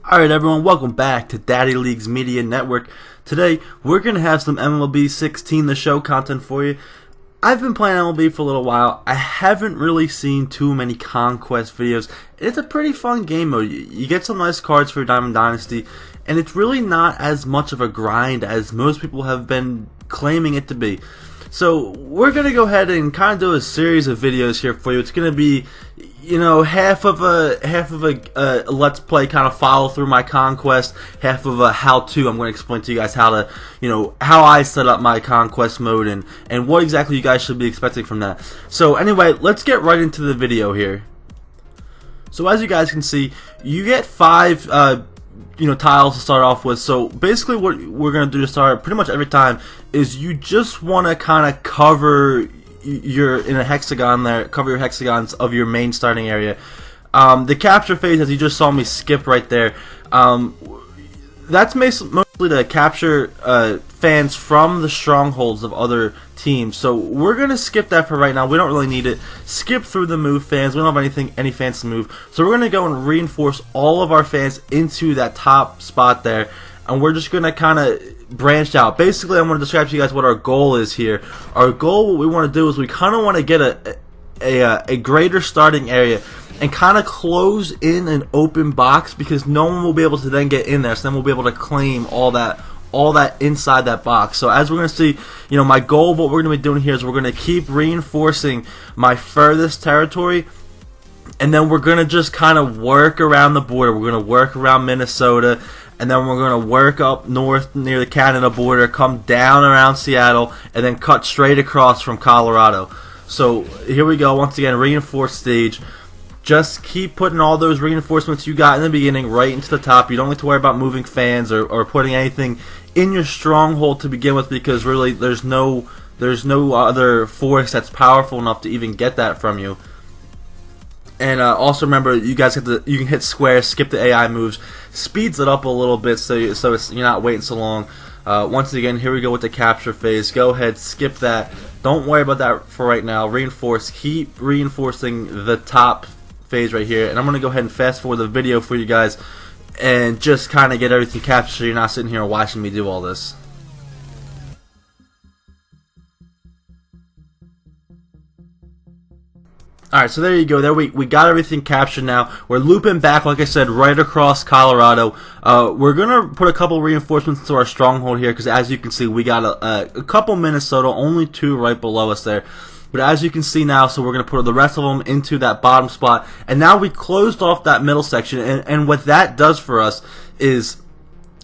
Alright everyone, welcome back to Daddy League's Media Network. Today, we're going to have some MLB 16 The Show content for you. I've been playing MLB for a little while. I haven't really seen too many Conquest videos. It's a pretty fun game mode. You get some nice cards for your Diamond Dynasty, and it's really not as much of a grind as most people have been claiming it to be. So we're going to go ahead and kind of do a series of videos here for you. It's going to be, you know, half of a let's play, kind of follow through my Conquest, half of a how-to. I'm going to explain to you guys how to, how I set up my Conquest mode and what exactly you guys should be expecting from that. So anyway, let's get right into the video here. So as you guys can see, you get 5 tiles to start off with. So basically what we're going to do to start pretty much every time is you just want to kind of cover your hexagons of your main starting area. The capture phase, as you just saw me skip right there, that's mostly to capture fans from the strongholds of other teams. So we're gonna skip that for right now. We don't really need it. Skip through the move fans. We don't have any fans to move. So we're gonna go and reinforce all of our fans into that top spot there, and we're just gonna kind of branch out. Basically, I'm going to describe to you guys what our goal is here. Our goal, what we want to do is we kind of want to get a greater starting area and kind of close in an open box, because no one will be able to then get in there. So then we'll be able to claim all that inside that box. So as we're going to see, my goal of what we're going to be doing here is we're going to keep reinforcing my furthest territory, and then we're going to just kind of work around the border. We're going to work around Minnesota, and then we're going to work up north near the Canada border, come down around Seattle, and then cut straight across from Colorado. So here we go, once again, reinforced stage. Just keep putting all those reinforcements you got in the beginning right into the top. You don't need to worry about moving fans or putting anything in your stronghold to begin with, because really there's no other force that's powerful enough to even get that from you. And also remember, you guys you can hit square, skip the AI moves, speeds it up a little bit so you're not waiting so long. Once again, here we go with the capture phase. Go ahead, skip that. Don't worry about that for right now. Reinforce, keep reinforcing the top phase right here. And I'm going to go ahead and fast forward the video for you guys and just kind of get everything captured so you're not sitting here watching me do all this. Alright, so there you go. There we got everything captured now. We're looping back, like I said, right across Colorado. We're going to put a couple reinforcements into our stronghold here, because as you can see, we got a couple Minnesota, only 2 right below us there. But as you can see now, so we're going to put the rest of them into that bottom spot. And now we closed off that middle section. And what that does for us is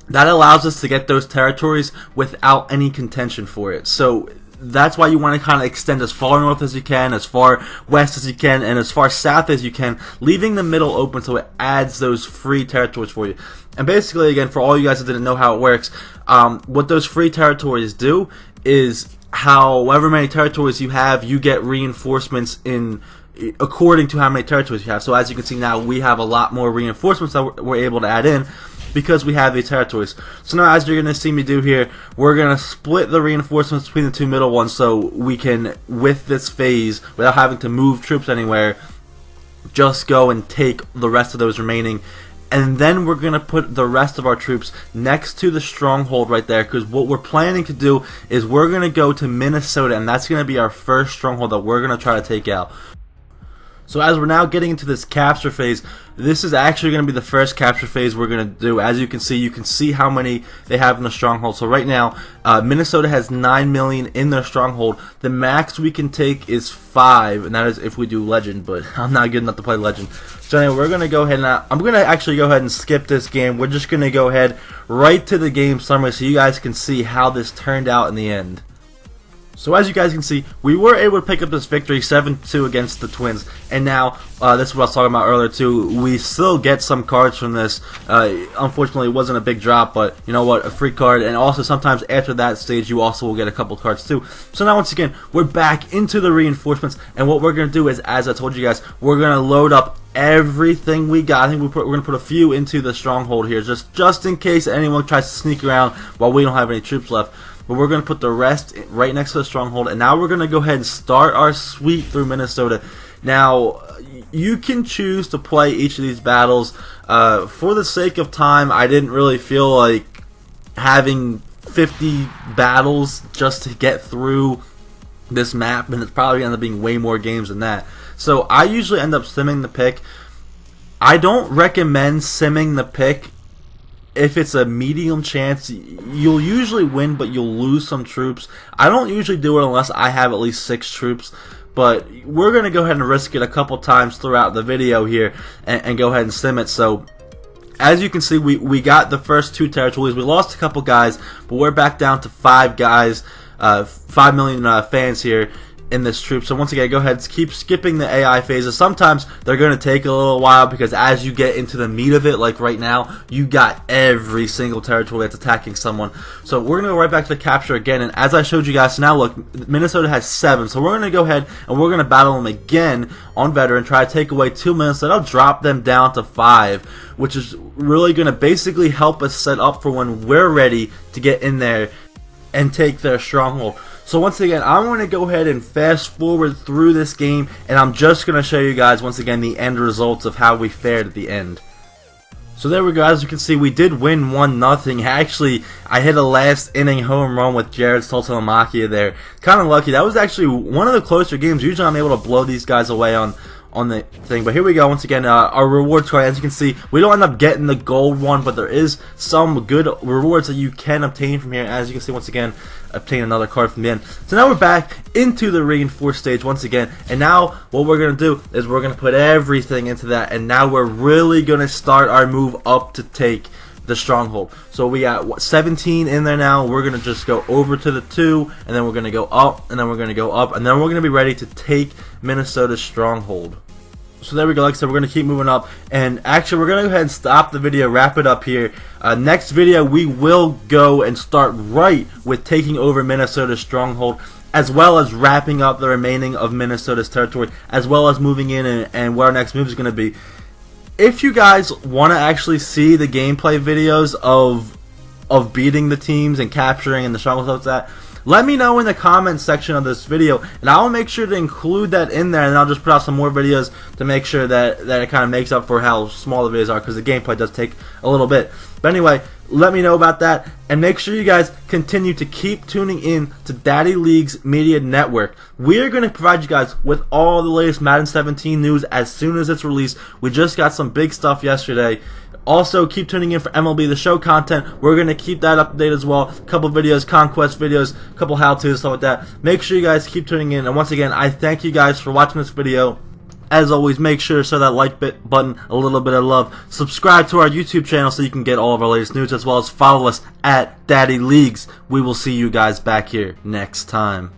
that allows us to get those territories without any contention for it. So that's why you want to kind of extend as far north as you can, as far west as you can, and as far south as you can, leaving the middle open so it adds those free territories for you. And basically, again, for all you guys that didn't know how it works, what those free territories do is however many territories you have, you get reinforcements according to how many territories you have. So as you can see now, we have a lot more reinforcements that we're able to add in, because we have these territories. So now, as you're going to see me do here, we're going to split the reinforcements between the 2 middle ones, so we can, with this phase, without having to move troops anywhere, just go and take the rest of those remaining. And then we're going to put the rest of our troops next to the stronghold right there, because what we're planning to do is we're going to go to Minnesota, and that's going to be our first stronghold that we're going to try to take out. So as we're now getting into this capture phase, this is actually going to be the first capture phase we're going to do. As you can see how many they have in the stronghold. So right now, Minnesota has 9 million in their stronghold. The max we can take is 5, and that is if we do legend, but I'm not good enough to play legend. So anyway, we're going to go ahead and I'm going to actually go ahead and skip this game. We're just going to go ahead right to the game summary so you guys can see how this turned out in the end. So as you guys can see, we were able to pick up this victory 7-2 against the Twins, and now this is what I was talking about earlier too. We still get some cards from this. Unfortunately, it wasn't a big drop, but you know what, a free card, and also sometimes after that stage, you also will get a couple cards too. So now once again, we're back into the reinforcements, and what we're gonna do is, as I told you guys, we're gonna load up everything we got. I think we're gonna put a few into the stronghold here, just in case anyone tries to sneak around while we don't have any troops left. But we're going to put the rest right next to the stronghold, and now we're going to go ahead and start our sweep through Minnesota. Now, you can choose to play each of these battles. For the sake of time, I didn't really feel like having 50 battles just to get through this map, and it's probably end up being way more games than that. So I usually end up simming the pick. I don't recommend simming the pick if it's a medium chance. You'll usually win, but you'll lose some troops. I don't usually do it unless I have at least 6 troops, but we're going to go ahead and risk it a couple times throughout the video here and go ahead and sim it. So as you can see, we got the first 2 territories. We lost a couple guys, but we're back down to 5 guys, 5 million fans here in this troop. So once again, go ahead and keep skipping the AI phases. Sometimes they're going to take a little while because as you get into the meat of it, like right now, you got every single territory that's attacking someone. So we're going to go right back to the capture again, and as I showed you guys, so now look, Minnesota has 7, so we're going to go ahead and we're going to battle them again on veteran, try to take away 2 minutes. That'll drop them down to 5, which is really going to basically help us set up for when we're ready to get in there and take their stronghold. So once again, I'm going to go ahead and fast forward through this game, and I'm just going to show you guys once again the end results of how we fared at the end. So there we go. As you can see, we did win 1-0. Actually, I hit a last inning home run with Jared Stoltemachia there. Kind of lucky. That was actually one of the closer games. Usually I'm able to blow these guys away on the thing, but here we go. Once again, our rewards card, as you can see, we don't end up getting the gold one, but there is some good rewards that you can obtain from here. As you can see, once again, obtain another card from the end. So now we're back into the reinforced stage once again, and now what we're going to do is we're going to put everything into that, and now we're really going to start our move up to take the stronghold. So we got what, 17 in there now. We're going to just go over to the 2, and then we're going to go up, and then we're going to go up, and then we're going to be ready to take Minnesota's stronghold. So there we go. Like I said, we're going to keep moving up, and actually we're going to go ahead and stop the video, wrap it up here. Next video we will go and start right with taking over Minnesota's stronghold, as well as wrapping up the remaining of Minnesota's territory, as well as moving in and what our next move is going to be. If you guys want to actually see the gameplay videos of beating the teams and capturing and the strongholds like that, let me know in the comments section of this video, and I'll make sure to include that in there, and I'll just put out some more videos to make sure that it kind of makes up for how small the videos are, because the gameplay does take a little bit. But anyway, let me know about that, and make sure you guys continue to keep tuning in to Daddy League's Media Network. We are going to provide you guys with all the latest Madden 17 news as soon as it's released. We just got some big stuff yesterday. Also, keep tuning in for MLB The Show content. We're going to keep that up to date as well. A couple videos, Conquest videos, a couple how-tos, stuff like that. Make sure you guys keep tuning in. And once again, I thank you guys for watching this video. As always, make sure to show that like button a little bit of love. Subscribe to our YouTube channel so you can get all of our latest news, as well as follow us at Daddy Leagues. We will see you guys back here next time.